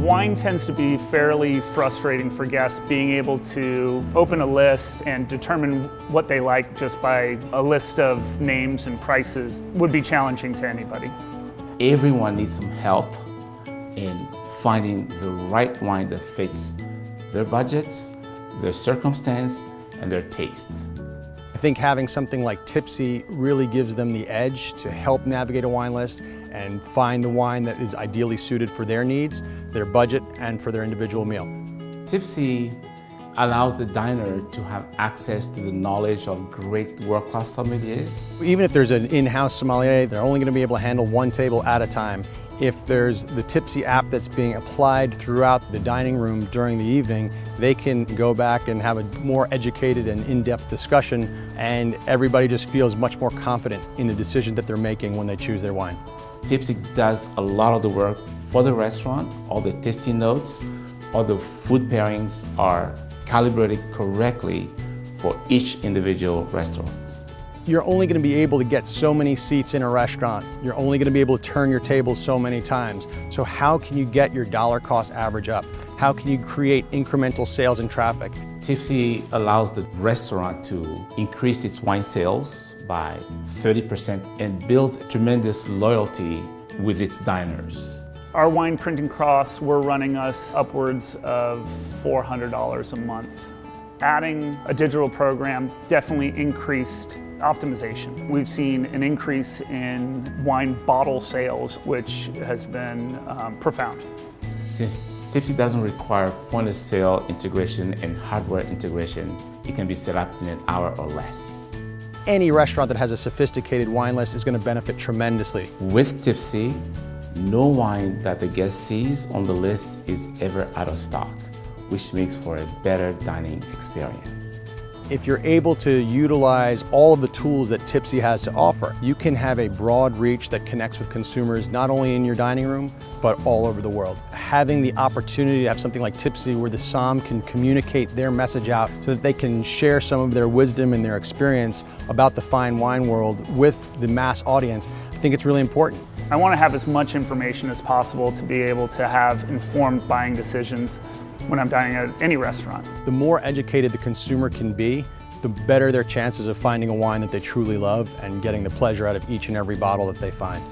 Wine tends to be fairly frustrating for guests. Being able to open a list and determine what they like just by a list of names and prices would be challenging to anybody. Everyone needs some help in finding the right wine that fits their budgets, their circumstance, and their taste. I think having something like Tipsi really gives them the edge to help navigate a wine list and find the wine that is ideally suited for their needs, their budget, and for their individual meal. Tipsi allows the diner to have access to the knowledge of great world-class sommeliers. Even if there's an in-house sommelier, they're only going to be able to handle one table at a time. If there's the Tipsi app that's being applied throughout the dining room during the evening, they can go back and have a more educated and in-depth discussion, and everybody just feels much more confident in the decision that they're making when they choose their wine. Tipsi does a lot of the work for the restaurant. All the tasting notes, all the food pairings are calibrated correctly for each individual restaurant. You're only going to be able to get so many seats in a restaurant. You're only going to be able to turn your tables so many times. So how can you get your dollar cost average up? How can you create incremental sales and traffic? Tipsi allows the restaurant to increase its wine sales by 30% and builds tremendous loyalty with its diners. Our wine printing costs were running us upwards of $400 a month. Adding a digital program definitely increased optimization. We've seen an increase in wine bottle sales, which has been profound. Since Tipsi doesn't require point-of-sale integration and hardware integration, it can be set up in an hour or less. Any restaurant that has a sophisticated wine list is going to benefit tremendously. With Tipsi, no wine that the guest sees on the list is ever out of stock, which makes for a better dining experience. If you're able to utilize all of the tools that Tipsi has to offer, you can have a broad reach that connects with consumers not only in your dining room, but all over the world. Having the opportunity to have something like Tipsi where the som can communicate their message out so that they can share some of their wisdom and their experience about the fine wine world with the mass audience, I think it's really important. I want to have as much information as possible to be able to have informed buying decisions when I'm dining at any restaurant. The more educated the consumer can be, the better their chances of finding a wine that they truly love and getting the pleasure out of each and every bottle that they find.